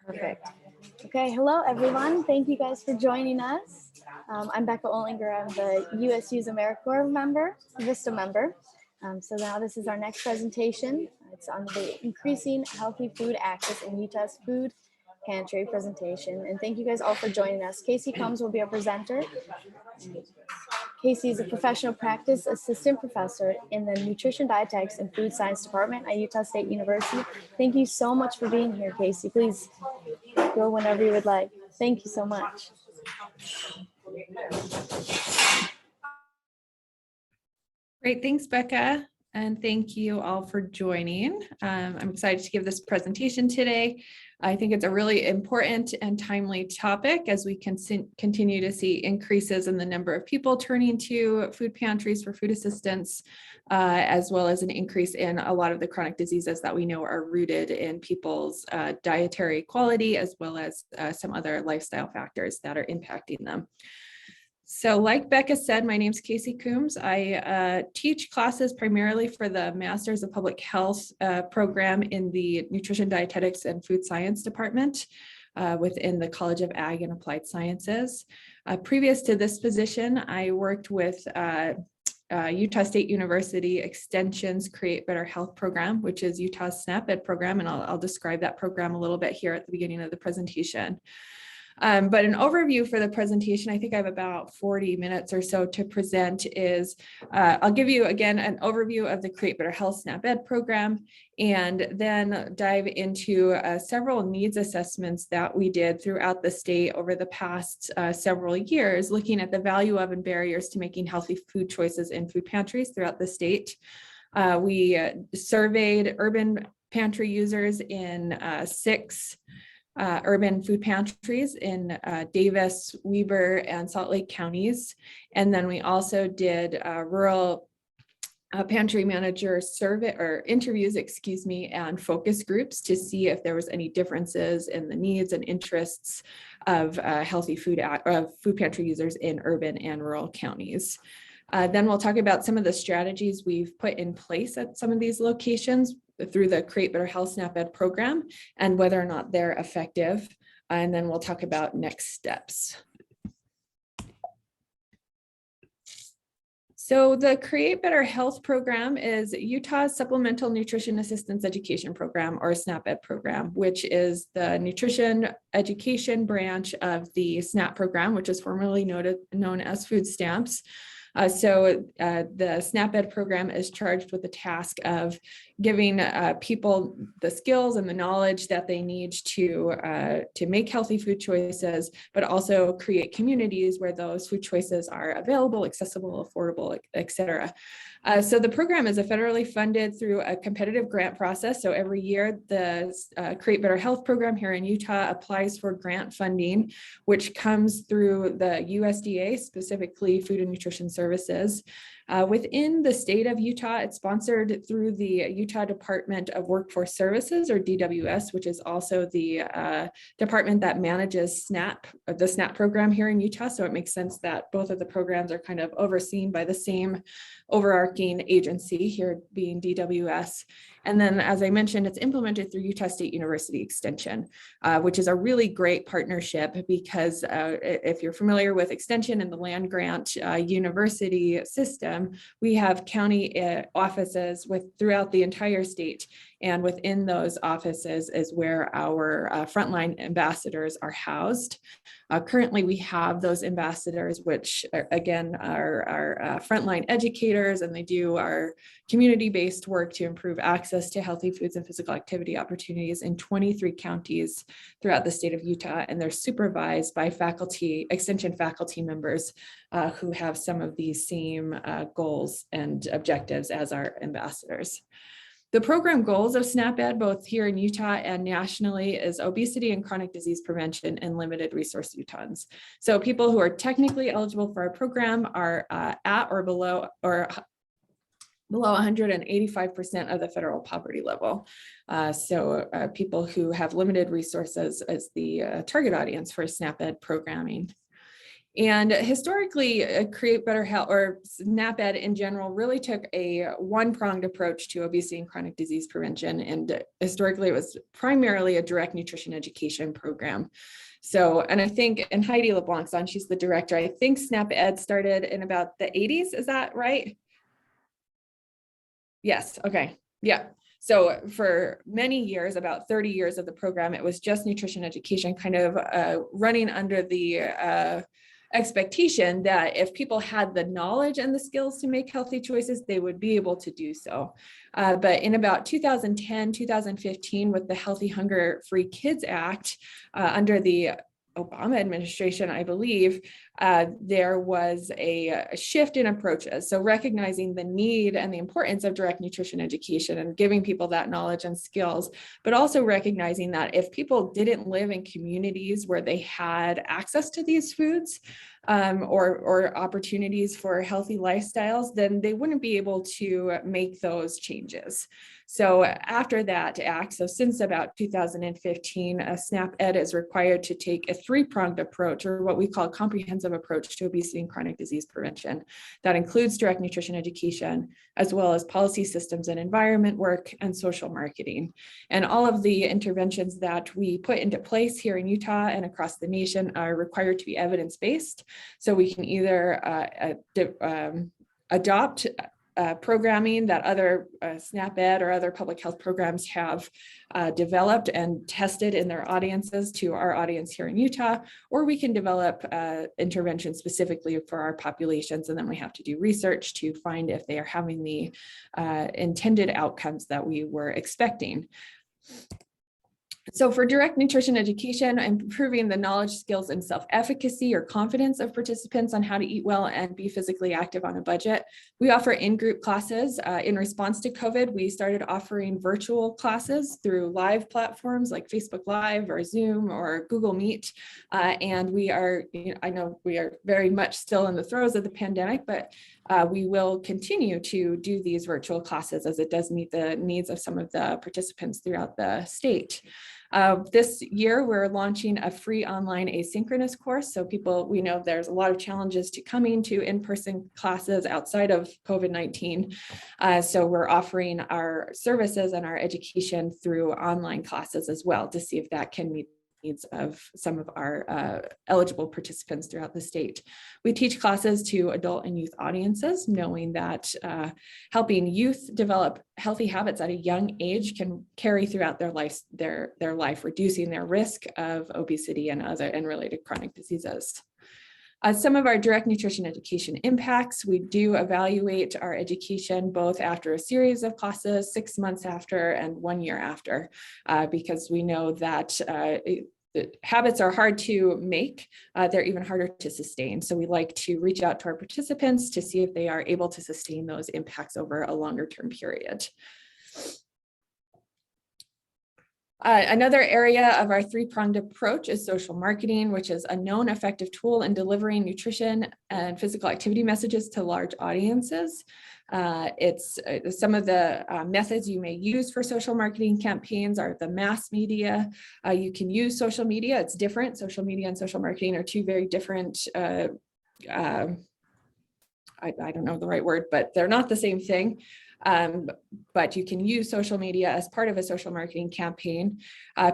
Perfect. Okay, hello everyone. Thank you guys for joining us. I'm Becca Olinger. I'm the USU's AmeriCorps member, VISTA member. So now this is our next presentation. It's on the Increasing Healthy Food Access in Utah's Food Pantry presentation. And thank you guys all for joining us. Casey Coombs will be our presenter. Casey is a professional practice assistant professor in the Nutrition, Dietetics, and Food Science Department at Utah State University. Thank you so much for being here, Casey. Please go whenever you would like. Thank you so much. Great, thanks, Becca. And thank you all for joining. I'm excited to give this presentation today. I think it's a really important and timely topic as we can continue to see increases in the number of people turning to food pantries for food assistance, as well as an increase in a lot of the chronic diseases that we know are rooted in people's dietary quality, as well as some other lifestyle factors that are impacting them. So like Becca said, my name's Casey Coombs. I teach classes primarily for the Masters of Public Health program in the Nutrition, Dietetics, and Food Science department within the College of Ag and Applied Sciences. Previous to this position, I worked with Utah State University Extension's Create Better Health program, which is Utah's SNAP-Ed program, and I'll describe that program a little bit here at the beginning of the presentation. But an overview for the presentation, I think I have about 40 minutes or so to present, is I'll give you again an overview of the Create Better Health SNAP-Ed program, and then dive into several needs assessments that we did throughout the state over the past several years, looking at the value of and barriers to making healthy food choices in food pantries throughout the state. We surveyed urban pantry users in 6 urban food pantries in Davis, Weber, and Salt Lake counties. And then we also did rural pantry manager survey or interviews, and focus groups to see if there was any differences in the needs and interests of healthy food pantry users in urban and rural counties. Then we'll talk about some of the strategies we've put in place at some of these locations through the Create Better Health SNAP-Ed program and whether or not they're effective. And then we'll talk about next steps. So the Create Better Health program is Utah's Supplemental Nutrition Assistance Education Program, or SNAP-Ed program, which is the nutrition education branch of the SNAP program, which is formerly known as food stamps. So the SNAP-Ed program is charged with the task of giving people the skills and the knowledge that they need to make healthy food choices, but also create communities where those food choices are available, accessible, affordable, et cetera. So the program is federally funded through a competitive grant process. So every year, the Create Better Health program here in Utah applies for grant funding, which comes through the USDA, specifically Food and Nutrition Services. Within the state of Utah, it's sponsored through the Utah Department of Workforce Services, or DWS, which is also the department that manages the SNAP program here in Utah. So it makes sense that both of the programs are kind of overseen by the same overarching agency, here being DWS. And then, as I mentioned, it's implemented through Utah State University Extension, which is a really great partnership because if you're familiar with Extension and the land grant university system, we have county offices throughout the entire state. And within those offices is where our frontline ambassadors are housed. Currently, we have those ambassadors, which again are frontline educators, and they do our community-based work to improve access to healthy foods and physical activity opportunities in 23 counties throughout the state of Utah. And they're supervised by extension faculty members who have some of these same goals and objectives as our ambassadors. The program goals of SNAP-Ed, both here in Utah and nationally, is obesity and chronic disease prevention in limited resource Utahns. So people who are technically eligible for our program are at or below 185% of the federal poverty level. So people who have limited resources as the target audience for SNAP-Ed programming. And historically, Create Better Health, or SNAP-Ed in general, really took a one-pronged approach to obesity and chronic disease prevention. And historically, it was primarily a direct nutrition education program. So, and I think, and Heidi LeBlanc's on, she's the director. I think SNAP-Ed started in about the 80s. Is that right? Yes. Okay. Yeah. So for many years, about 30 years of the program, it was just nutrition education, kind of running under the expectation that if people had the knowledge and the skills to make healthy choices, they would be able to do so. But in about 2010, 2015, with the Healthy Hunger Free Kids Act, under the Obama administration, I believe, there was a shift in approaches. So recognizing the need and the importance of direct nutrition education and giving people that knowledge and skills, but also recognizing that if people didn't live in communities where they had access to these foods, or opportunities for healthy lifestyles, then they wouldn't be able to make those changes. So after that act, so since about 2015, SNAP-Ed is required to take a three-pronged approach, or what we call a comprehensive approach to obesity and chronic disease prevention. That includes direct nutrition education, as well as policy systems and environment work and social marketing. And all of the interventions that we put into place here in Utah and across the nation are required to be evidence-based. So we can either adopt programming that other SNAP-Ed or other public health programs have developed and tested in their audiences to our audience here in Utah, or we can develop interventions specifically for our populations, and then we have to do research to find if they are having the intended outcomes that we were expecting. So for direct nutrition education, improving the knowledge, skills, and self-efficacy or confidence of participants on how to eat well and be physically active on a budget, we offer in-group classes. In response to COVID, we started offering virtual classes through live platforms like Facebook Live or Zoom or Google Meet. And we are, I know we are very much still in the throes of the pandemic, but we will continue to do these virtual classes as it does meet the needs of some of the participants throughout the state. This year, we're launching a free online asynchronous course. So we know there's a lot of challenges to coming to in-person classes outside of COVID-19. So we're offering our services and our education through online classes as well to see if that can meet needs of some of our eligible participants throughout the state. We teach classes to adult and youth audiences, knowing that helping youth develop healthy habits at a young age can carry throughout their life, reducing their risk of obesity and other and related chronic diseases. Some of our direct nutrition education impacts, we do evaluate our education both after a series of classes, 6 months after and 1 year after, because we know that the habits are hard to make, they're even harder to sustain. So we like to reach out to our participants to see if they are able to sustain those impacts over a longer term period. Another area of our three-pronged approach is social marketing, which is a known effective tool in delivering nutrition and physical activity messages to large audiences. It's some of the methods you may use for social marketing campaigns are the mass media. You can use social media. It's different. Social media and social marketing are two very different I don't know the right word, but they're not the same thing. But you can use social media as part of a social marketing campaign.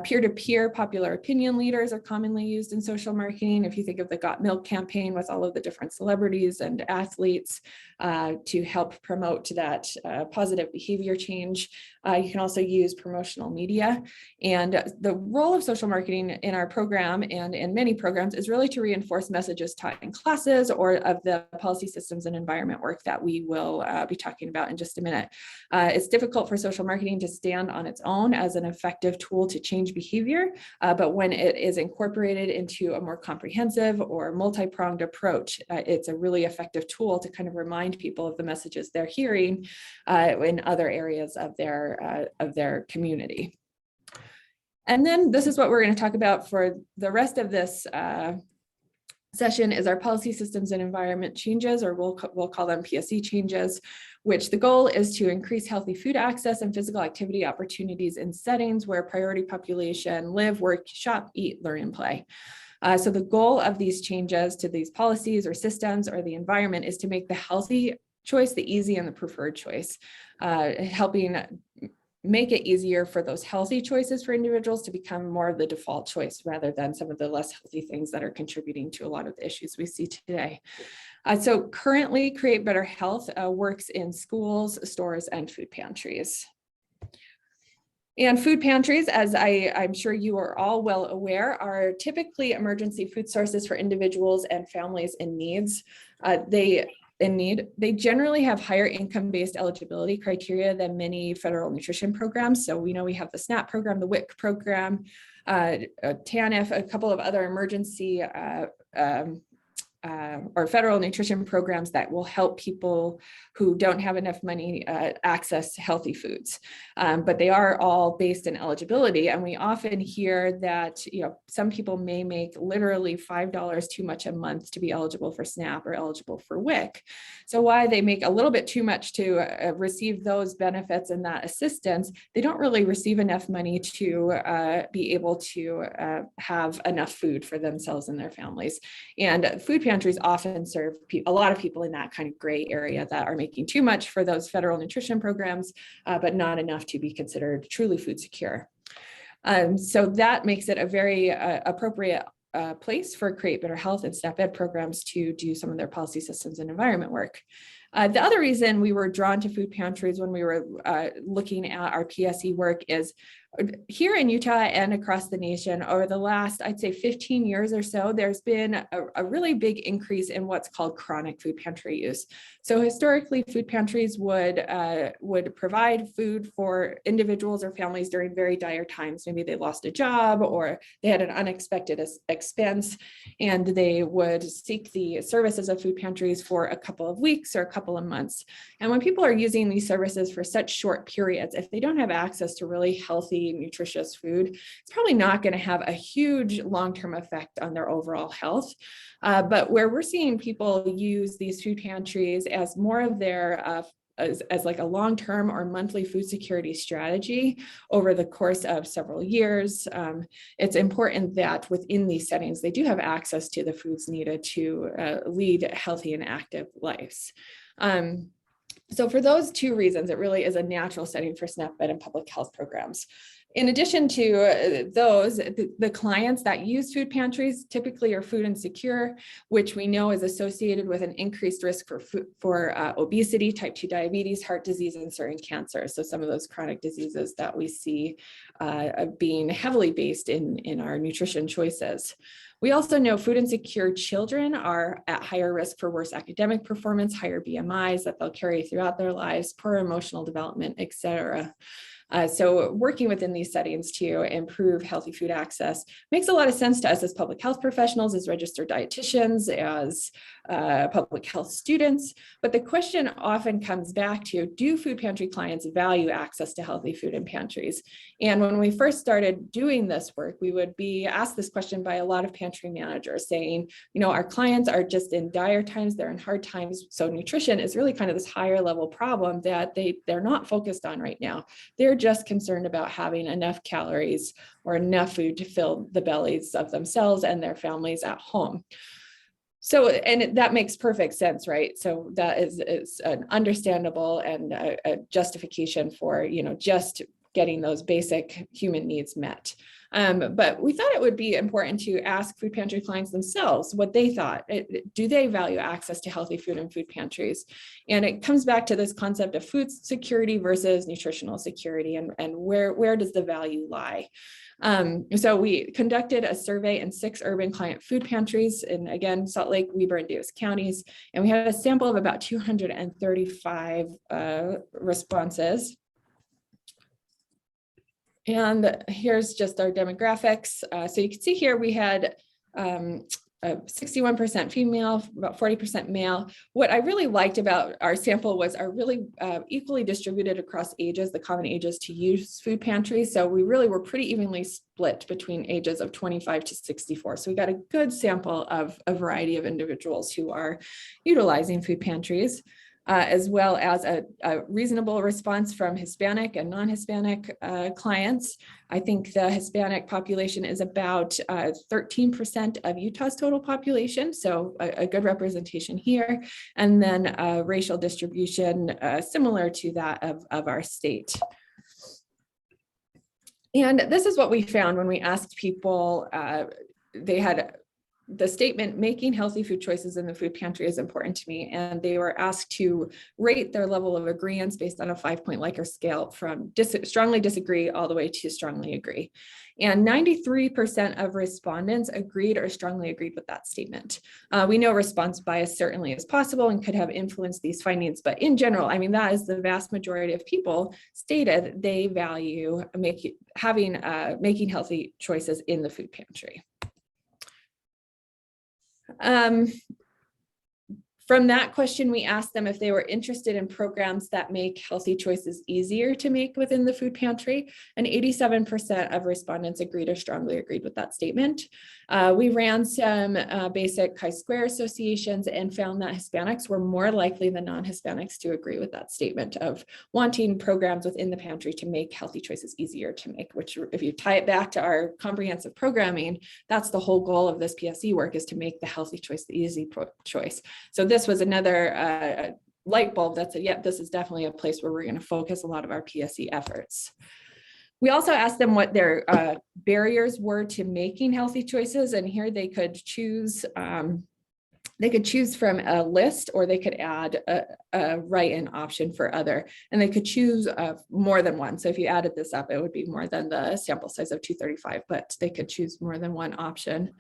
Peer-to-peer popular opinion leaders are commonly used in social marketing. If you think of the Got Milk campaign with all of the different celebrities and athletes to help promote that positive behavior change. You can also use promotional media. And the role of social marketing in our program and in many programs is really to reinforce messages taught in classes or of the policy systems and environment work that we will be talking about in just a minute. It's difficult for social marketing to stand on its own as an effective tool to change behavior, but when it is incorporated into a more comprehensive or multi-pronged approach, it's a really effective tool to kind of remind people of the messages they're hearing in other areas of their community. And then this is what we're going to talk about for the rest of this session is our policy systems and environment changes, or we'll call them PSE changes, which the goal is to increase healthy food access and physical activity opportunities in settings where priority population live, work, shop, eat, learn, and play. So the goal of these changes to these policies or systems or the environment is to make the healthy choice the easy and the preferred choice, helping make it easier for those healthy choices for individuals to become more of the default choice rather than some of the less healthy things that are contributing to a lot of the issues we see today. So currently, Create Better Health works in schools, stores, and food pantries. And food pantries, as I'm sure you are all well aware, are typically emergency food sources for individuals and families in needs. They generally have higher income-based eligibility criteria than many federal nutrition programs. So we know we have the SNAP program, the WIC program, TANF, a couple of other emergency or federal nutrition programs that will help people who don't have enough money access healthy foods. But they are all based in eligibility. And we often hear that, some people may make literally $5 too much a month to be eligible for SNAP or eligible for WIC. So while they make a little bit too much to receive those benefits and that assistance, they don't really receive enough money to be able to have enough food for themselves and their families. And food pantries often serve a lot of people in that kind of gray area that are making too much for those federal nutrition programs, but not enough to be considered truly food secure. So that makes it a very appropriate place for Create Better Health and SNAP Ed programs to do some of their policy systems and environment work. The other reason we were drawn to food pantries when we were looking at our PSE work is here in Utah and across the nation over the last, I'd say 15 years or so, there's been a really big increase in what's called chronic food pantry use. So historically, food pantries would provide food for individuals or families during very dire times. Maybe they lost a job or they had an unexpected expense, and they would seek the services of food pantries for a couple of weeks or a couple of months. And when people are using these services for such short periods, if they don't have access to really healthy, nutritious food, it's probably not going to have a huge long-term effect on their overall health. But where we're seeing people use these food pantries as more of their as like a long-term or monthly food security strategy over the course of several years, it's important that within these settings, they do have access to the foods needed to lead healthy and active lives. So for those two reasons, it really is a natural setting for SNAP Ed and public health programs. In addition to those, the clients that use food pantries typically are food insecure, which we know is associated with an increased risk for obesity, type 2 diabetes, heart disease, and certain cancers. So some of those chronic diseases that we see being heavily based in our nutrition choices. We also know food insecure children are at higher risk for worse academic performance, higher BMIs that they'll carry throughout their lives, poor emotional development, et cetera. So working within these settings to improve healthy food access makes a lot of sense to us as public health professionals, as registered dietitians, as public health students. But the question often comes back to, do food pantry clients value access to healthy food in pantries? And when we first started doing this work, we would be asked this question by a lot of pantry managers saying, our clients are just in dire times, they're in hard times. So nutrition is really kind of this higher level problem that they're not focused on right now. They're just concerned about having enough calories or enough food to fill the bellies of themselves and their families at home. So, and that makes perfect sense, right? So that is an understandable and a justification for, just getting those basic human needs met. But we thought it would be important to ask food pantry clients themselves what they thought. Do they value access to healthy food in food pantries? And it comes back to this concept of food security versus nutritional security, and where does the value lie? So we conducted a survey in 6 urban client food pantries in, again, Salt Lake, Weber, and Davis counties. And we had a sample of about 235 responses. And here's just our demographics. So you can see here we had 61% female, about 40% male. What I really liked about our sample was our really equally distributed across ages, the common ages to use food pantries. So we really were pretty evenly split between ages of 25 to 64. So we got a good sample of a variety of individuals who are utilizing food pantries. as well as a reasonable response from Hispanic and non-Hispanic clients. I think the Hispanic population is about 13% of Utah's total population, so a good representation here. And then racial distribution similar to that of our state. And this is what we found when we asked people, they had the statement, making healthy food choices in the food pantry is important to me. And they were asked to rate their level of agreement based on a 5-point Likert scale from strongly disagree all the way to strongly agree. And 93% of respondents agreed or strongly agreed with that statement. We know response bias certainly is possible and could have influenced these findings, but in general, I mean, that is the vast majority of people stated they value making healthy choices in the food pantry. From that question, we asked them if they were interested in programs that make healthy choices easier to make within the food pantry, and 87% of respondents agreed or strongly agreed with that statement. We ran some basic chi-square associations and found that Hispanics were more likely than non-Hispanics to agree with that statement of wanting programs within the pantry to make healthy choices easier to make, which if you tie it back to our comprehensive programming, that's the whole goal of this PSE work, is to make the healthy choice the easy choice. So this was another light bulb that said, yep, this is definitely a place where we're going to focus a lot of our PSE efforts. We also asked them what their barriers were to making healthy choices, and here they could choose. They could choose from a list, or they could add a write-in option for other, and they could choose more than one. So if you added this up, it would be more than the sample size of 235, but they could choose more than one option.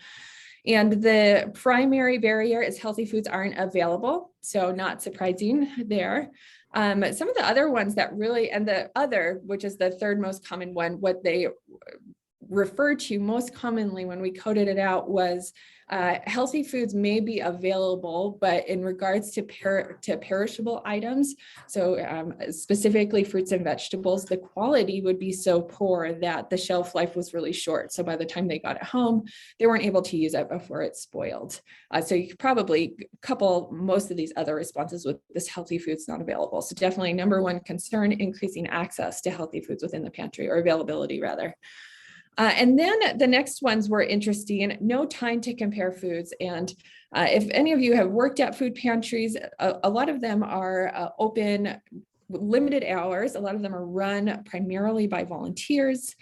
And the primary barrier is healthy foods aren't available, so not surprising there. Some of the other ones that really, and the other, which is the third most common one, what they referred to most commonly when we coded it out was healthy foods may be available, but in regards to perishable items, so specifically fruits and vegetables, the quality would be so poor that the shelf life was really short. So by the time they got it home, they weren't able to use it before it spoiled. So you could probably couple most of these other responses with this healthy foods not available. So definitely number one concern, increasing access to healthy foods within the pantry, or availability rather. And then the next ones were interesting, no time to compare foods. And if any of you have worked at food pantries, a lot of them are open limited hours. A lot of them are run primarily by volunteers.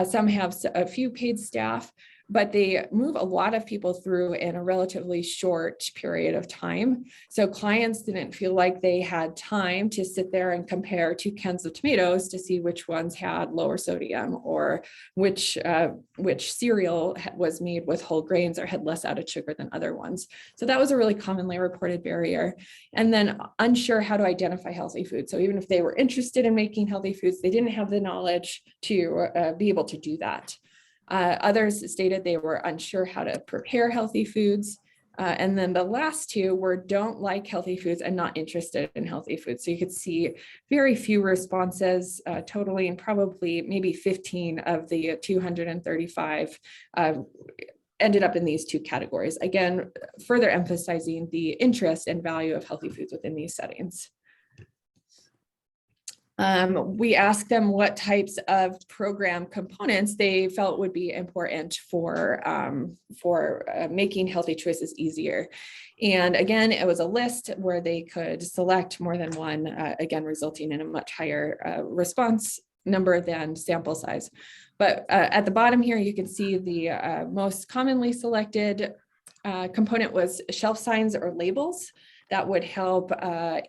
Some have a few paid staff, but they move a lot of people through in a relatively short period of time. So clients didn't feel like they had time to sit there and compare 2 cans of tomatoes to see which ones had lower sodium, or which cereal was made with whole grains or had less added sugar than other ones. So that was a really commonly reported barrier. And then unsure how to identify healthy foods. So even if they were interested in making healthy foods, they didn't have the knowledge to be able to do that. Others stated they were unsure how to prepare healthy foods. And then the last two were don't like healthy foods and not interested in healthy foods. So you could see very few responses, totaling probably maybe 15 of the 235 ended up in these two categories. Again, further emphasizing the interest and value of healthy foods within these settings. We asked them what types of program components they felt would be important for making healthy choices easier. And again, it was a list where they could select more than one, again, resulting in a much higher response number than sample size. But at the bottom here, you can see the most commonly selected component was shelf signs or labels that would help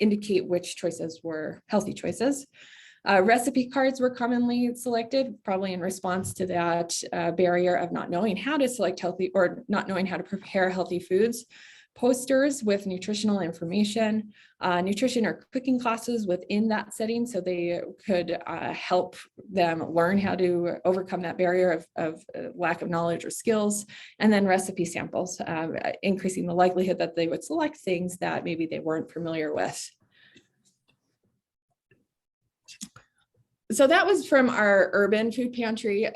indicate which choices were healthy choices. Recipe cards were commonly selected, probably in response to that barrier of not knowing how to select healthy, or not knowing how to prepare healthy foods. Posters with nutritional information, nutrition or cooking classes within that setting, so they could help them learn how to overcome that barrier of lack of knowledge or skills. And then recipe samples, increasing the likelihood that they would select things that maybe they weren't familiar with. So that was from our urban food pantry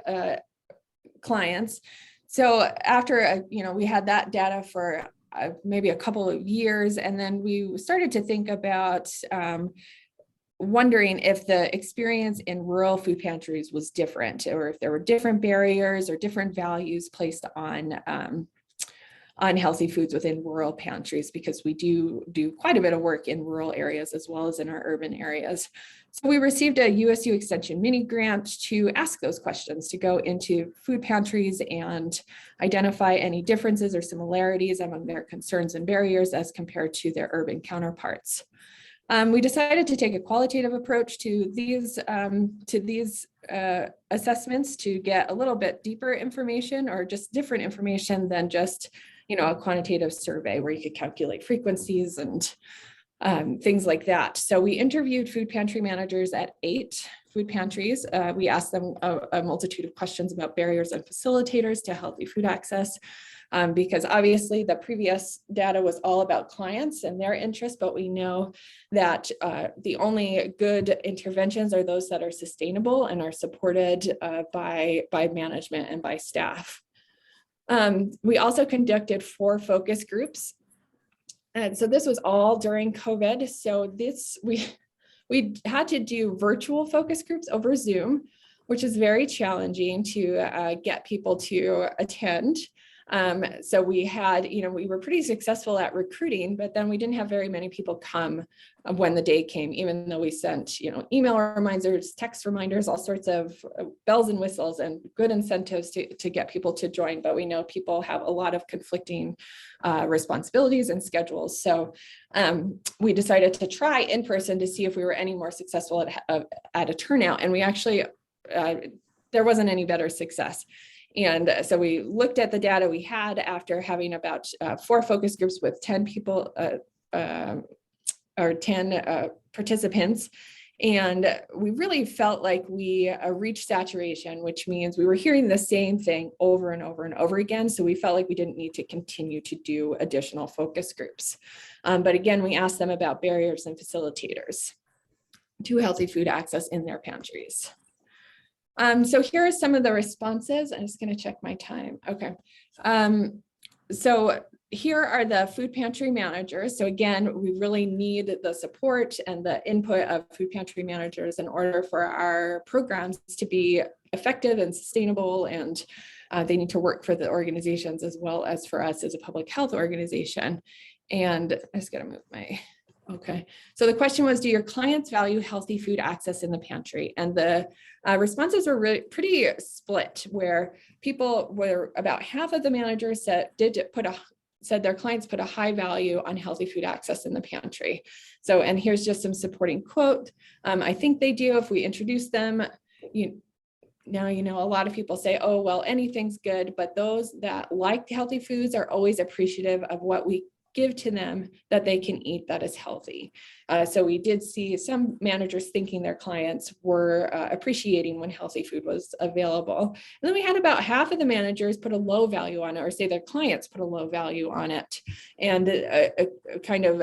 clients. So after we had that data for maybe a couple of years. And then we started to think about wondering if the experience in rural food pantries was different, or if there were different barriers or different values placed on healthy foods within rural pantries, because we do quite a bit of work in rural areas as well as in our urban areas. So we received a USU Extension mini grant to ask those questions, to go into food pantries and identify any differences or similarities among their concerns and barriers as compared to their urban counterparts. We decided to take a qualitative approach to these assessments to get a little bit deeper information, or just different information than just, a quantitative survey where you could calculate frequencies and things like that. So we interviewed food pantry managers at 8 food pantries. We asked them a multitude of questions about barriers and facilitators to healthy food access. Because obviously the previous data was all about clients and their interests, but we know that the only good interventions are those that are sustainable and are supported by management and by staff. We also conducted 4 focus groups. And so this was all during COVID. So we had to do virtual focus groups over Zoom, which is very challenging to get people to attend. So we had, we were pretty successful at recruiting, but then we didn't have very many people come when the day came, even though we sent, email reminders, text reminders, all sorts of bells and whistles and good incentives to get people to join. But we know people have a lot of conflicting responsibilities and schedules. So we decided to try in person to see if we were any more successful at a turnout. And we actually, there wasn't any better success. And so we looked at the data we had after having about 4 focus groups with 10 people or 10 participants. And we really felt like we reached saturation, which means we were hearing the same thing over and over and over again. So we felt like we didn't need to continue to do additional focus groups. But again, we asked them about barriers and facilitators to healthy food access in their pantries. So here are some of the responses. I'm just going to check my time. Okay. So here are the food pantry managers. So again, we really need the support and the input of food pantry managers in order for our programs to be effective and sustainable, and they need to work for the organizations as well as for us as a public health organization. And I'm just going to move my, okay. So the question was, do your clients value healthy food access in the pantry? And the responses were really pretty split, where people were, about half of the managers said their clients put a high value on healthy food access in the pantry. So, and here's just some supporting quote. I think they do. If we introduce them, now, a lot of people say, oh, well, anything's good, but those that like healthy foods are always appreciative of what we give to them that they can eat that is healthy. So we did see some managers thinking their clients were appreciating when healthy food was available. And then we had about half of the managers put a low value on it, or say their clients put a low value on it. And kind of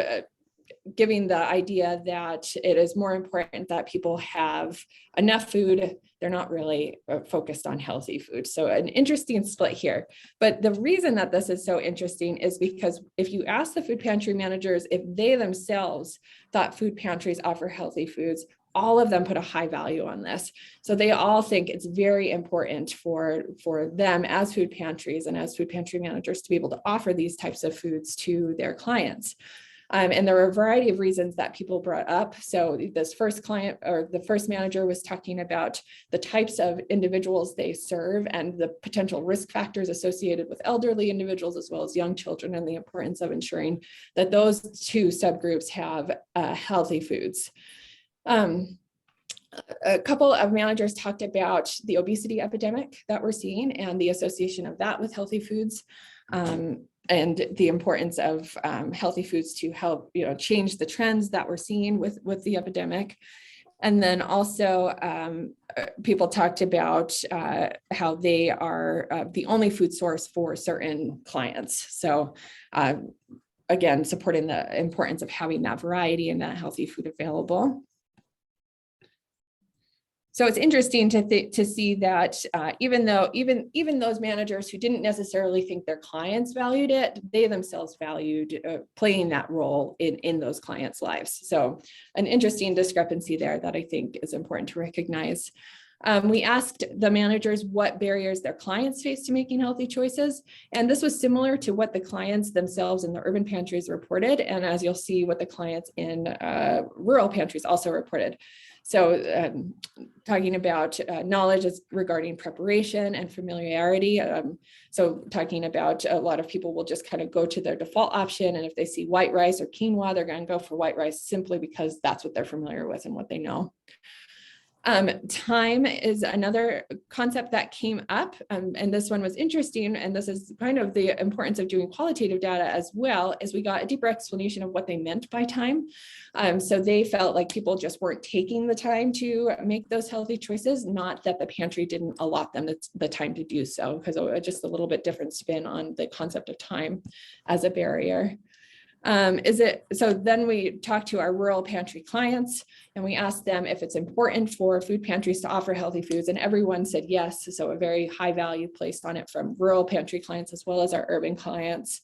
giving the idea that it is more important that people have enough food. They're not really focused on healthy food. So an interesting split here. But the reason that this is so interesting is because if you ask the food pantry managers if they themselves thought food pantries offer healthy foods, all of them put a high value on this. So they all think it's very important for them as food pantries and as food pantry managers to be able to offer these types of foods to their clients. And there were a variety of reasons that people brought up. So this first client, or the first manager, was talking about the types of individuals they serve and the potential risk factors associated with elderly individuals as well as young children, and the importance of ensuring that those 2 subgroups have healthy foods. A couple of managers talked about the obesity epidemic that we're seeing and the association of that with healthy foods. And the importance of healthy foods to help, change the trends that we're seeing with the epidemic. And then also people talked about how they are the only food source for certain clients. So again, supporting the importance of having that variety and that healthy food available. So it's interesting to see that even those managers who didn't necessarily think their clients valued it, they themselves valued playing that role in those clients' lives. So an interesting discrepancy there that I think is important to recognize. We asked the managers what barriers their clients face to making healthy choices. And this was similar to what the clients themselves in the urban pantries reported. And as you'll see, what the clients in rural pantries also reported. So talking about knowledge regarding preparation and familiarity. So talking about a lot of people will just kind of go to their default option. And if they see white rice or quinoa, they're going to go for white rice simply because that's what they're familiar with and what they know. Time is another concept that came up, and this one was interesting, and this is kind of the importance of doing qualitative data as well, as we got a deeper explanation of what they meant by time. So they felt like people just weren't taking the time to make those healthy choices, not that the pantry didn't allot them the time to do so, because just a little bit different spin on the concept of time as a barrier. So then we talked to our rural pantry clients and we asked them if it's important for food pantries to offer healthy foods, and everyone said yes. So a very high value placed on it from rural pantry clients as well as our urban clients.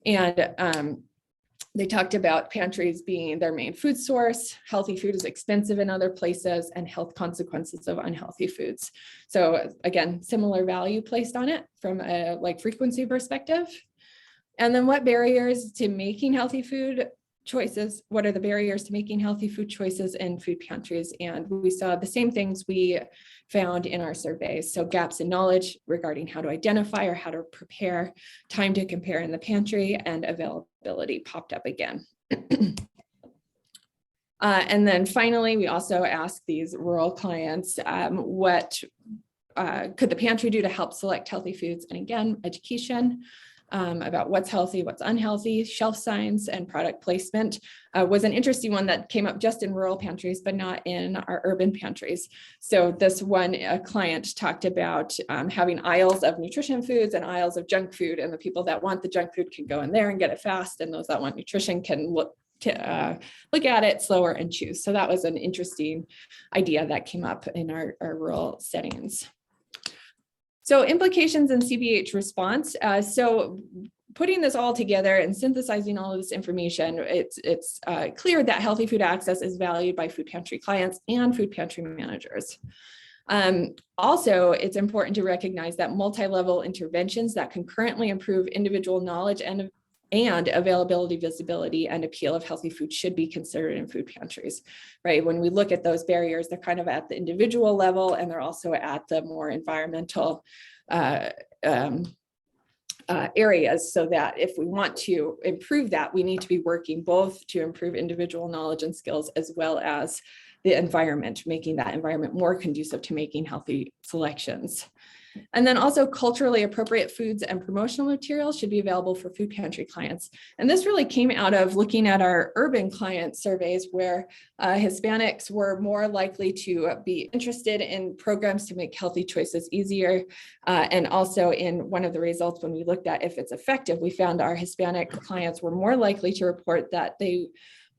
And they talked about pantries being their main food source, healthy food is expensive in other places, and health consequences of unhealthy foods. So again, similar value placed on it from a frequency perspective. And then what barriers to making healthy food choices? What are the barriers to making healthy food choices in food pantries? And we saw the same things we found in our surveys. So gaps in knowledge regarding how to identify or how to prepare, time to compare in the pantry, and availability popped up again. And then finally, we also asked these rural clients, what could the pantry do to help select healthy foods? And again, education. About what's healthy, what's unhealthy, shelf signs, and product placement was an interesting one that came up just in rural pantries, but not in our urban pantries. So this one client talked about having aisles of nutrition foods and aisles of junk food, and the people that want the junk food can go in there and get it fast, and those that want nutrition can look at it slower and choose. So that was an interesting idea that came up in our rural settings. So implications in CBH response. So putting this all together and synthesizing all of this information, it's clear that healthy food access is valued by food pantry clients and food pantry managers. Also, it's important to recognize that multi-level interventions that can currently improve individual knowledge and availability, visibility, and appeal of healthy food should be considered in food pantries, right? When we look at those barriers, they're kind of at the individual level, and they're also at the more environmental areas, so that if we want to improve that, we need to be working both to improve individual knowledge and skills, as well as the environment, making that environment more conducive to making healthy selections. And then also culturally appropriate foods and promotional materials should be available for food pantry clients. And this really came out of looking at our urban client surveys, where Hispanics were more likely to be interested in programs to make healthy choices easier. And also in one of the results, when we looked at if it's effective, we found our Hispanic clients were more likely to report that they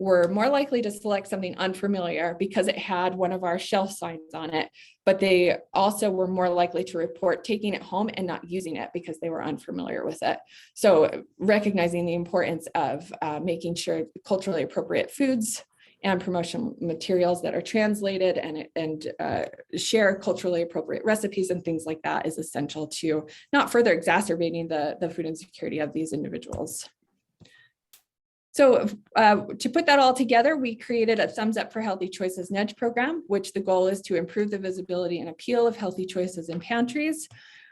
were more likely to select something unfamiliar because it had one of our shelf signs on it, but they also were more likely to report taking it home and not using it because they were unfamiliar with it. So recognizing the importance of making sure culturally appropriate foods and promotional materials that are translated and share culturally appropriate recipes and things like that is essential to not further exacerbating the food insecurity of these individuals. So to put that all together, we created a Thumbs Up for Healthy Choices nudge program, which the goal is to improve the visibility and appeal of healthy choices in pantries.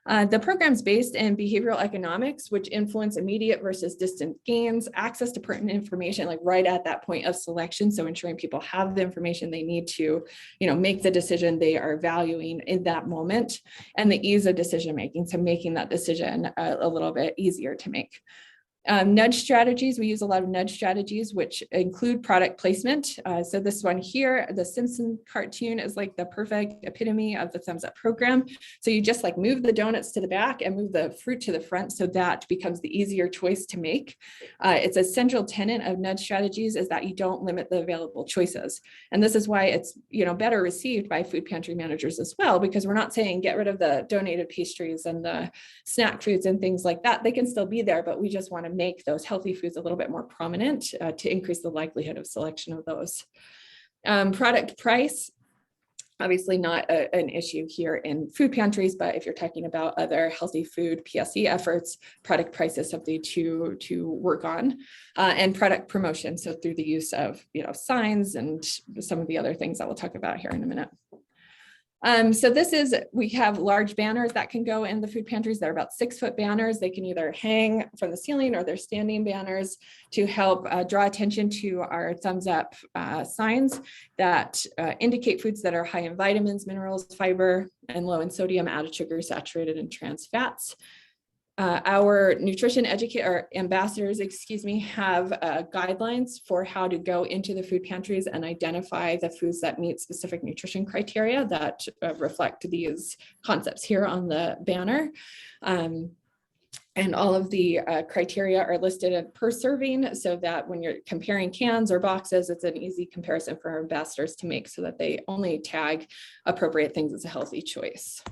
The program's based in behavioral economics, which influence immediate versus distant gains, access to pertinent information, like right at that point of selection. So ensuring people have the information they need to, make the decision they are valuing in that moment, and the ease of decision making. So making that decision a little bit easier to make. Nudge strategies, we use a lot of nudge strategies, which include product placement. So this one here, the Simpson cartoon, is like the perfect epitome of the thumbs up program. So you just like move the donuts to the back and move the fruit to the front, so that becomes the easier choice to make. It's a central tenet of nudge strategies is that you don't limit the available choices. And this is why it's, you know, better received by food pantry managers as well, because we're not saying get rid of the donated pastries and the snack foods and things like that. They can still be there, but we just want to make those healthy foods a little bit more prominent to increase the likelihood of selection of those. Product price, obviously not an issue here in food pantries, but if you're talking about other healthy food PSE efforts, product price is something to work on, and product promotion. So through the use of, you know, signs and some of the other things that we'll talk about here in a minute. So this is, we have large banners that can go in the food pantries. They're about 6-foot banners. They can either hang from the ceiling or they're standing banners to help draw attention to our thumbs up signs that indicate foods that are high in vitamins, minerals, fiber, and low in sodium, added sugar, saturated, and trans fats. Our nutrition ambassadors, have guidelines for how to go into the food pantries and identify the foods that meet specific nutrition criteria that reflect these concepts here on the banner. And all of the criteria are listed per serving, so that when you're comparing cans or boxes, it's an easy comparison for our ambassadors to make, so that they only tag appropriate things as a healthy choice.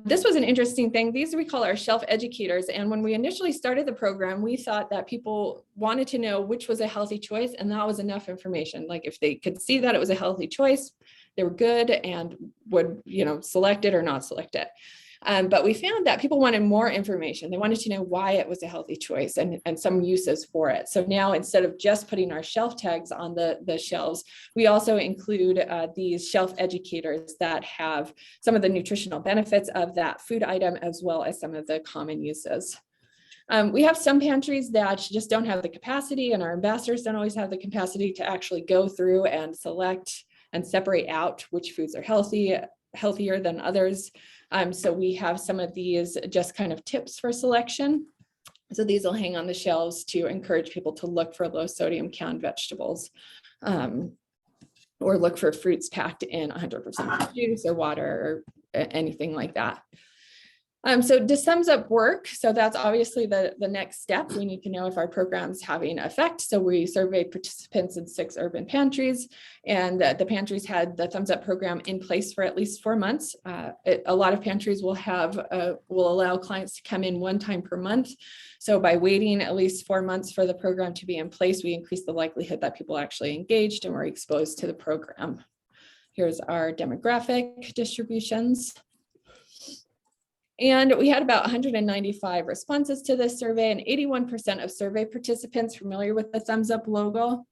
This was an interesting thing. These we call our shelf educators. And when we initially started the program, we thought that people wanted to know which was a healthy choice, and that was enough information. Like if they could see that it was a healthy choice, they were good and would, you know, select it or not select it. But we found that people wanted more information. They wanted to know why it was a healthy choice and some uses for it. So now, instead of just putting our shelf tags on the shelves, we also include these shelf educators that have some of the nutritional benefits of that food item, as well as some of the common uses. We have some pantries that just don't have the capacity, and our ambassadors don't always have the capacity to actually go through and select and separate out which foods are healthier than others. So we have some of these just kind of tips for selection. So these will hang on the shelves to encourage people to look for low sodium canned vegetables, or look for fruits packed in 100% juice or water or anything like that. So does thumbs up work? So that's obviously the next step. We need to know if our program's having effect. So we surveyed participants in 6 urban pantries, and the pantries had the thumbs up program in place for at least 4 months. A lot of pantries will allow clients to come in 1 time per month. So by waiting at least 4 months for the program to be in place, we increase the likelihood that people actually engaged and were exposed to the program. Here's our demographic distributions. And we had about 195 responses to this survey, and 81% of survey participants familiar with the thumbs up logo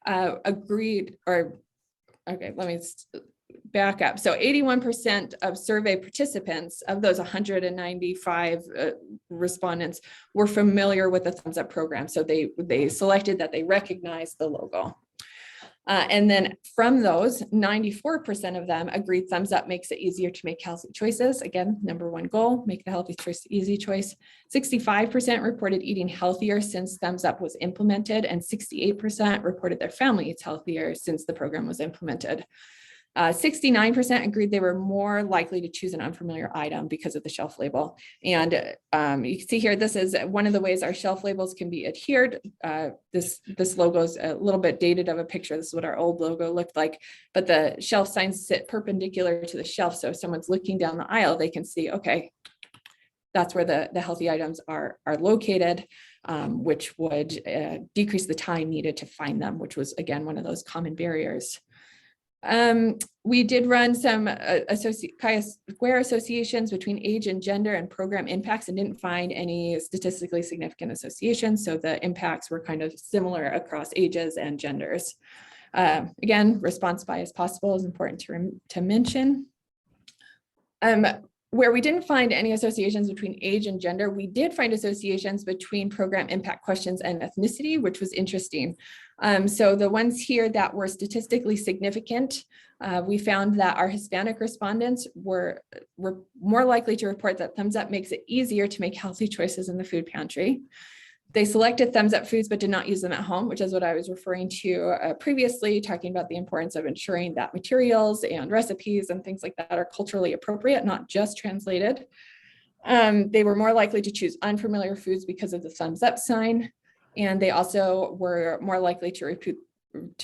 agreed, or okay, let me back up. So 81% of survey participants, of those 195 respondents, were familiar with the thumbs up program. So they selected that they recognized the logo. And then from those, 94% of them agreed thumbs up makes it easier to make healthy choices. Again, #1 goal, make the healthy choice the easy choice. 65% reported eating healthier since thumbs up was implemented, and 68% reported their family eats healthier since the program was implemented. 69% agreed they were more likely to choose an unfamiliar item because of the shelf label. And you can see here, this is one of the ways our shelf labels can be adhered. This logo is a little bit dated of a picture. This is what our old logo looked like, but the shelf signs sit perpendicular to the shelf. So if someone's looking down the aisle, they can see, okay, that's where the healthy items are located, which would decrease the time needed to find them, which was, again, one of those common barriers. We did run some chi-square associations between age and gender and program impacts, and didn't find any statistically significant associations. So the impacts were kind of similar across ages and genders. Again, response bias possible is important to mention. Where we didn't find any associations between age and gender, we did find associations between program impact questions and ethnicity, which was interesting. So the ones here that were statistically significant, we found that our Hispanic respondents were more likely to report that thumbs up makes it easier to make healthy choices in the food pantry. They selected thumbs up foods, but did not use them at home, which is what I was referring to previously, talking about the importance of ensuring that materials and recipes and things like that are culturally appropriate, not just translated. They were more likely to choose unfamiliar foods because of the thumbs up sign. And they also were more likely to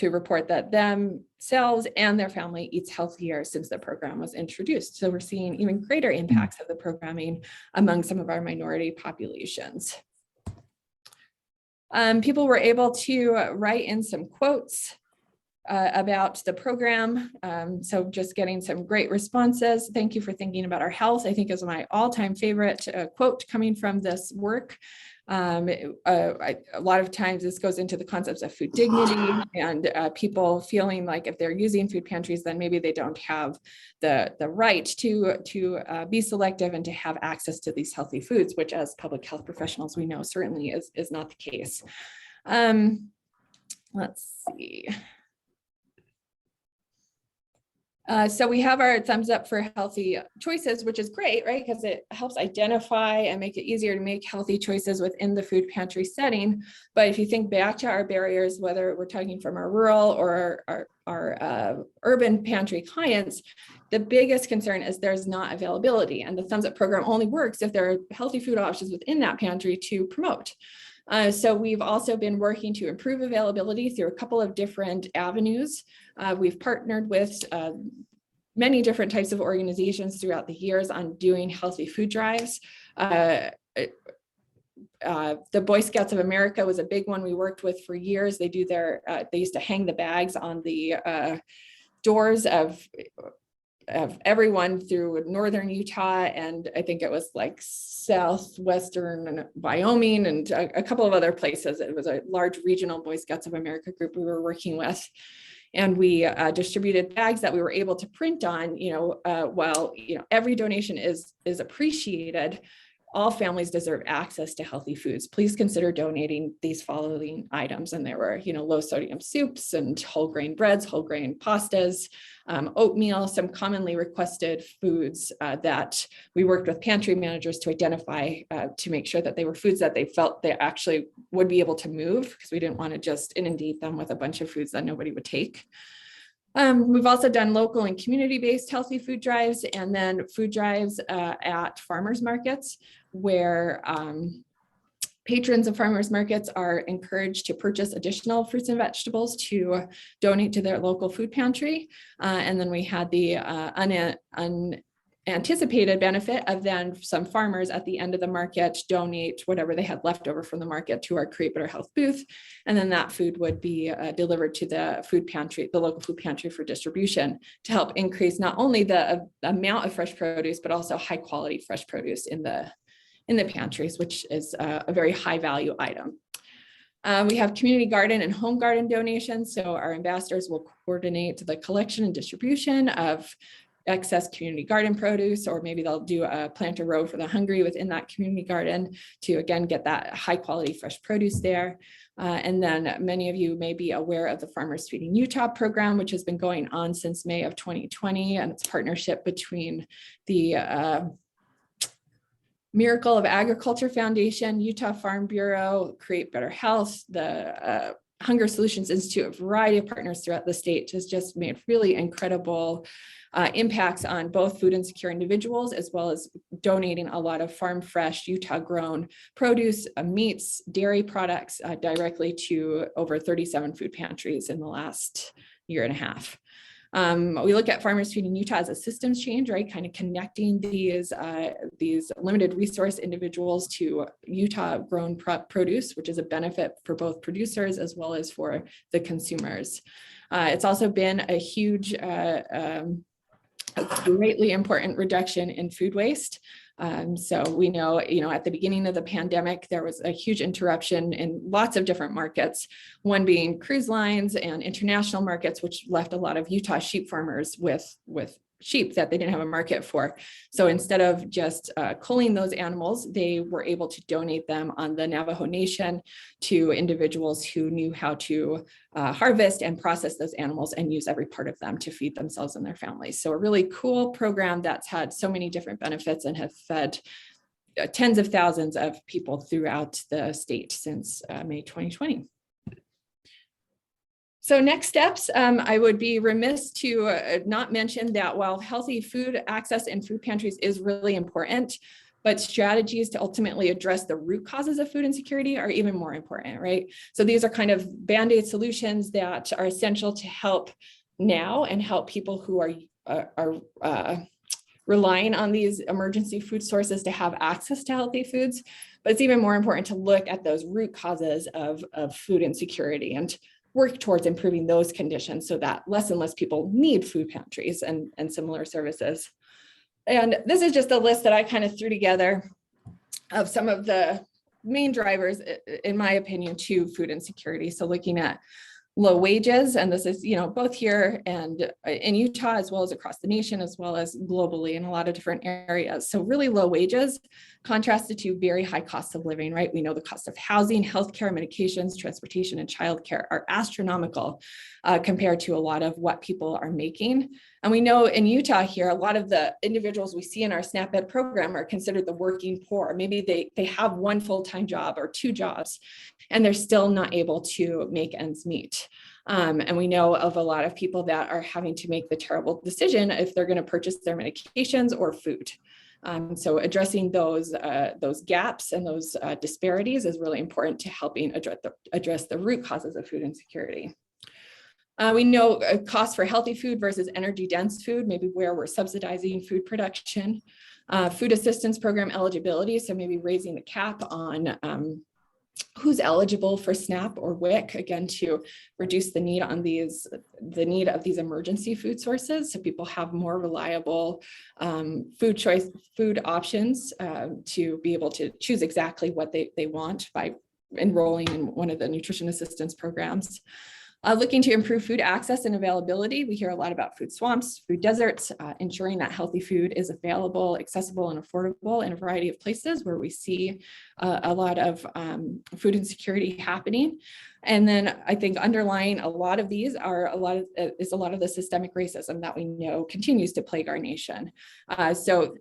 report that themselves and their family eats healthier since the program was introduced. So we're seeing even greater impacts of the programming among some of our minority populations. People were able to write in some quotes about the program. So just getting some great responses. Thank you for thinking about our health, I think is my all-time favorite quote coming from this work. A lot of times this goes into the concepts of food dignity and people feeling like if they're using food pantries, then maybe they don't have the right to be selective and to have access to these healthy foods, which as public health professionals, we know certainly is not the case. Let's see. So we have our thumbs up for healthy choices, which is great, right? Because it helps identify and make it easier to make healthy choices within the food pantry setting. But if you think back to our barriers, whether we're talking from our rural or our urban pantry clients, the biggest concern is there's not availability. And the thumbs up program only works if there are healthy food options within that pantry to promote. So we've also been working to improve availability through a couple of different avenues. We've partnered with many different types of organizations throughout the years on doing healthy food drives. The Boy Scouts of America was a big one we worked with for years. They do they used to hang the bags on the doors of everyone through northern Utah, and I think it was like southwestern Wyoming and a couple of other places. It was a large regional Boy Scouts of America group we were working with. And we distributed bags that we were able to print on, while every donation is appreciated, all families deserve access to healthy foods. Please consider donating these following items. And there were, low sodium soups and whole grain breads, whole grain pastas, oatmeal, some commonly requested foods that we worked with pantry managers to identify to make sure that they were foods that they felt they actually would be able to move, because we didn't want to just inundate them with a bunch of foods that nobody would take. We've also done local and community-based healthy food drives, and then food drives at farmers markets, where patrons of farmers markets are encouraged to purchase additional fruits and vegetables to donate to their local food pantry. And then we had the unanticipated benefit of then some farmers at the end of the market donate whatever they had left over from the market to our Create Better Health booth. And then that food would be delivered to the food pantry, the local food pantry, for distribution, to help increase not only the amount of fresh produce, but also high quality fresh produce in the pantries, which is a very high value item. We have community garden and home garden donations. So our ambassadors will coordinate the collection and distribution of excess community garden produce, or maybe they'll do a plant a row for the hungry within that community garden to, again, get that high quality fresh produce there. And then many of you may be aware of the Farmers Feeding Utah program, which has been going on since May of 2020, and it's a partnership between the Miracle of Agriculture Foundation, Utah Farm Bureau, Create Better Health, the Hunger Solutions Institute, a variety of partners throughout the state, has just made really incredible impacts on both food insecure individuals, as well as donating a lot of farm fresh Utah grown produce, meats, dairy products directly to over 37 food pantries in the last year and a half. We look at Farmers Feeding Utah as a systems change, right? Kind of connecting these limited resource individuals to Utah grown produce, which is a benefit for both producers as well as for the consumers. It's also been a huge, a greatly important reduction in food waste. So we know, at the beginning of the pandemic, there was a huge interruption in lots of different markets, one being cruise lines and international markets, which left a lot of Utah sheep farmers with sheep that they didn't have a market for. So instead of just culling those animals, they were able to donate them on the Navajo Nation to individuals who knew how to harvest and process those animals and use every part of them to feed themselves and their families. So a really cool program that's had so many different benefits and have fed tens of thousands of people throughout the state since May 2020. So next steps, I would be remiss to not mention that while healthy food access in food pantries is really important, but strategies to ultimately address the root causes of food insecurity are even more important, right? So these are kind of Band-Aid solutions that are essential to help now and help people who are relying on these emergency food sources to have access to healthy foods. But it's even more important to look at those root causes of food insecurity and work towards improving those conditions so that less and less people need food pantries and similar services. And this is just a list that I kind of threw together of some of the main drivers, in my opinion, to food insecurity. So looking at low wages, and this is, both here and in Utah, as well as across the nation, as well as globally in a lot of different areas. So really low wages contrasted to very high costs of living, right? We know the cost of housing, healthcare, medications, transportation, and childcare are astronomical compared to a lot of what people are making. And we know in Utah here, a lot of the individuals we see in our SNAP Ed program are considered the working poor. Maybe they have one full-time job or two jobs, and they're still not able to make ends meet. And we know of a lot of people that are having to make the terrible decision if they're going to purchase their medications or food. So addressing those gaps and those disparities is really important to helping address the root causes of food insecurity. We know costs for healthy food versus energy dense food, maybe where we're subsidizing food production, food assistance program eligibility. So maybe raising the cap on who's eligible for SNAP or WIC, again, to reduce the need of these emergency food sources, so people have more reliable food options to be able to choose exactly what they want by enrolling in one of the nutrition assistance programs. Looking to improve food access and availability. We hear a lot about food swamps, food deserts, ensuring that healthy food is available, accessible, and affordable in a variety of places where we see a lot of food insecurity happening. And then I think underlying a lot of these are a lot of the systemic racism that we know continues to plague our nation. So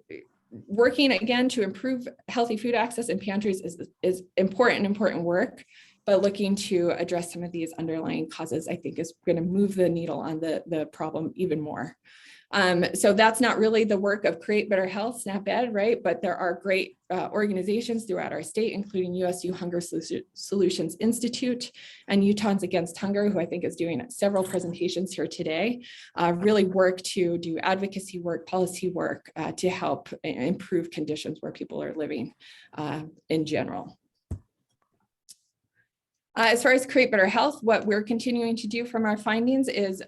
working again to improve healthy food access in pantries is important work. But looking to address some of these underlying causes, I think, is going to move the needle on the problem even more. So that's not really the work of Create Better Health, SNAP Ed, right? But there are great organizations throughout our state, including USU Hunger Solutions Institute and Utahns Against Hunger, who I think is doing several presentations here today, really work to do advocacy work, policy work to help improve conditions where people are living in general. As far as Create Better Health, what we're continuing to do from our findings is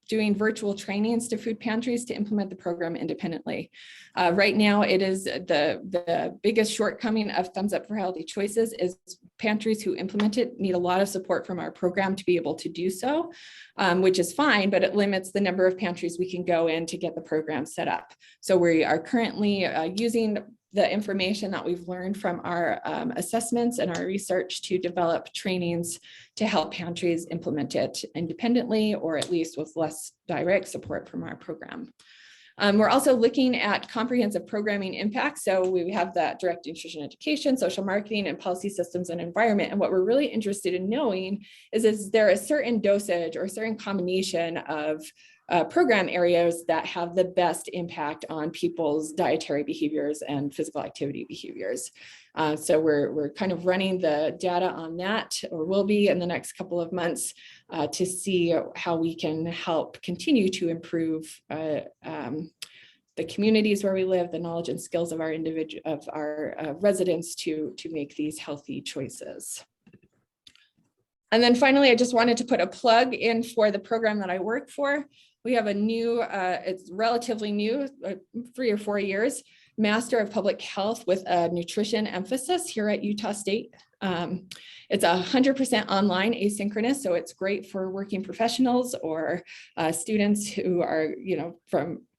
doing virtual trainings to food pantries to implement the program independently. Right now, it is the biggest shortcoming of Thumbs Up for Healthy Choices is pantries who implement it need a lot of support from our program to be able to do so, which is fine, but it limits the number of pantries we can go in to get the program set up. So we are currently using the information that we've learned from our assessments and our research to develop trainings to help pantries implement it independently, or at least with less direct support from our program. We're also looking at comprehensive programming impact. So we have that direct nutrition education, social marketing, and policy systems and environment. And what we're really interested in knowing is there a certain dosage or a certain combination of program areas that have the best impact on people's dietary behaviors and physical activity behaviors. So we're kind of running the data on that, or will be in the next couple of months, to see how we can help continue to improve the communities where we live, the knowledge and skills of our residents to make these healthy choices. And then finally, I just wanted to put a plug in for the program that I work for. We have a new, it's relatively new, 3 or 4 years, Master of Public Health with a nutrition emphasis here at Utah State It's 100% online, asynchronous, so it's great for working professionals or students who are,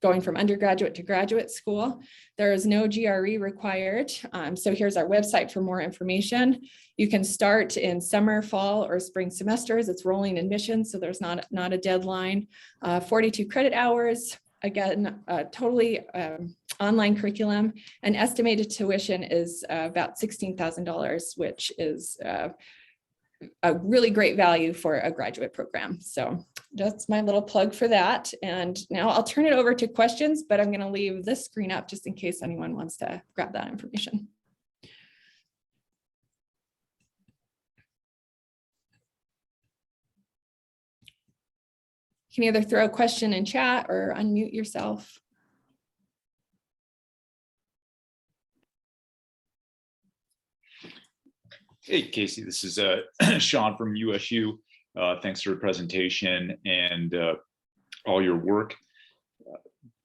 going from undergraduate to graduate school. There is no GRE required. So here's our website for more information. You can start in summer, fall, or spring semesters. It's rolling admission, so there's not a deadline. 42 credit hours. Again, totally online curriculum, and estimated tuition is about $16,000, which is a really great value for a graduate program. So that's my little plug for that. And now I'll turn it over to questions, but I'm going to leave this screen up just in case anyone wants to grab that information. You can either throw a question in chat or unmute yourself. Hey, Casey, this is Sean from USU. Thanks for the presentation and all your work.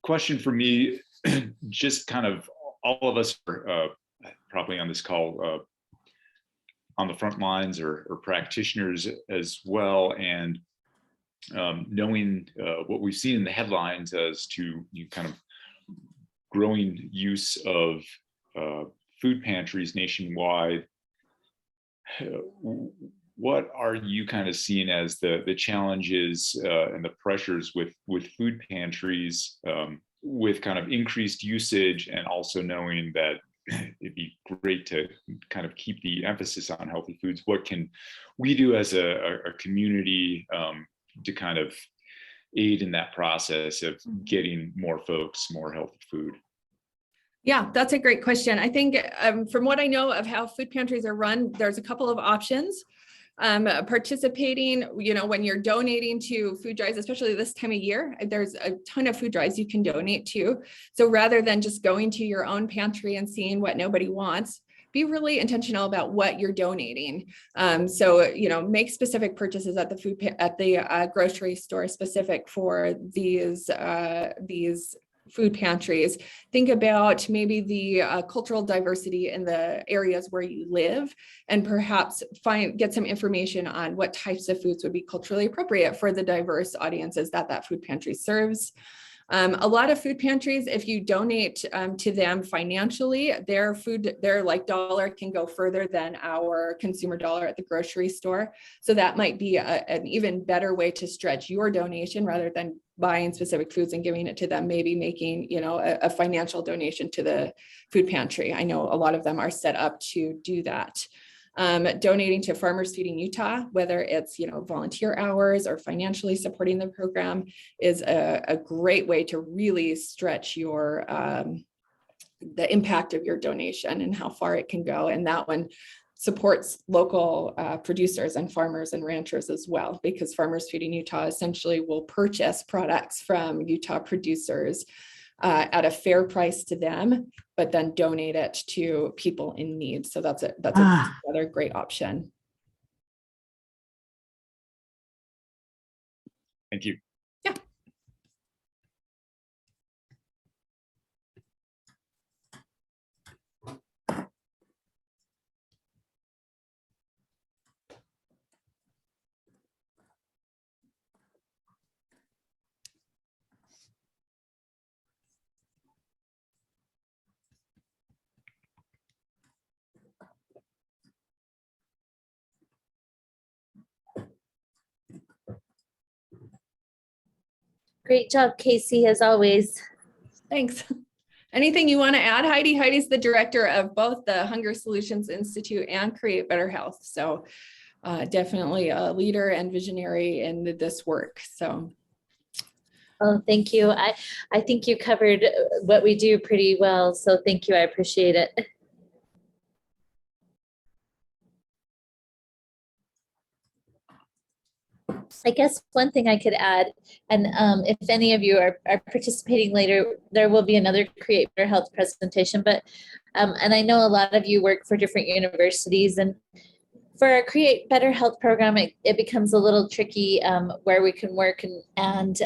Question for me, just kind of all of us are probably on this call on the front lines or practitioners as well. And knowing what we've seen in the headlines as to kind of growing use of food pantries nationwide, what are you kind of seeing as the challenges and the pressures with food pantries, with kind of increased usage, and also knowing that it'd be great to kind of keep the emphasis on healthy foods? What can we do as a community to kind of aid in that process of getting more folks more healthy food? Yeah, that's a great question. I think from what I know of how food pantries are run, there's a couple of options. Participating, when you're donating to food drives, especially this time of year, there's a ton of food drives you can donate to. So rather than just going to your own pantry and seeing what nobody wants, be really intentional about what you're donating. So, make specific purchases at the grocery store specific for these food pantries. Think about maybe the cultural diversity in the areas where you live, and perhaps get some information on what types of foods would be culturally appropriate for the diverse audiences that food pantry serves. A lot of food pantries, if you donate to them financially, their dollar can go further than our consumer dollar at the grocery store. So that might be an even better way to stretch your donation rather than buying specific foods and giving it to them, maybe making, a financial donation to the food pantry. I know a lot of them are set up to do that. Donating to Farmers Feeding Utah, whether it's volunteer hours or financially supporting the program, is a great way to really stretch your the impact of your donation and how far it can go. And that one supports local producers and farmers and ranchers as well, because Farmers Feeding Utah essentially will purchase products from Utah producers at a fair price to them, but then donate it to people in need. So that's another great option. Thank you. Yeah. Great job, Casey, as always. Thanks. Anything you want to add, Heidi? Heidi's the director of both the Hunger Solutions Institute and Create Better Health. So definitely a leader and visionary in this work. So. Oh, thank you. I think you covered what we do pretty well. So thank you. I appreciate it. I guess one thing I could add, and if any of you are participating later, there will be another Create Better Health presentation, but and I know a lot of you work for different universities, and for our Create Better Health program, it becomes a little tricky where we can work and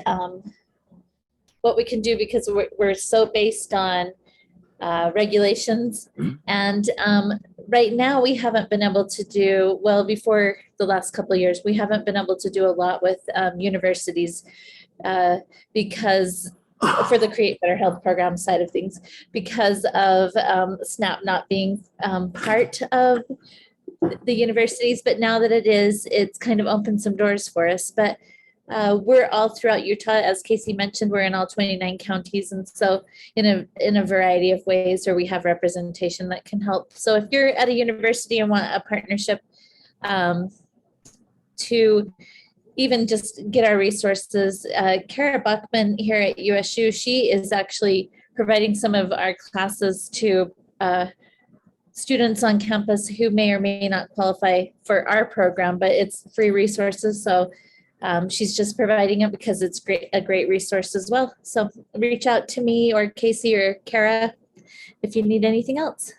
what we can do, because we're so based on regulations. And right now we haven't been able to do, well, before the last couple of years, we haven't been able to do a lot with universities because for the Create Better Health program side of things, because of SNAP not being part of the universities. But now that it is, it's kind of opened some doors for us. But we're all throughout Utah. As Casey mentioned, we're in all 29 counties. And so in a variety of ways where we have representation that can help. So if you're at a university and want a partnership to even just get our resources, Kara Buckman here at USU, she is actually providing some of our classes to students on campus who may or may not qualify for our program, but it's free resources. So she's just providing it because it's a great resource as well. So reach out to me or Casey or Kara if you need anything else.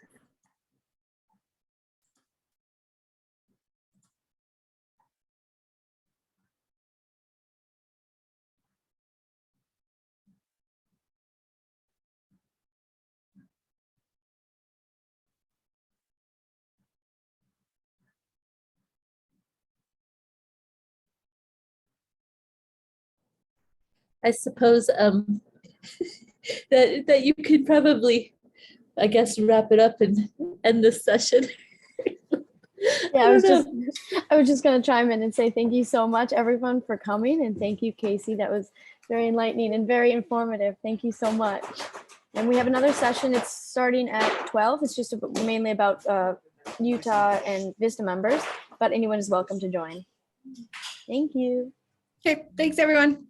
I suppose that you could probably, I guess, wrap it up and end this session. Yeah, I was just going to chime in and say thank you so much, everyone, for coming, and thank you, Casey. That was very enlightening and very informative. Thank you so much. And we have another session. It's starting at 12. It's just mainly about Utah and Vista members, but anyone is welcome to join. Thank you. Okay, thanks everyone.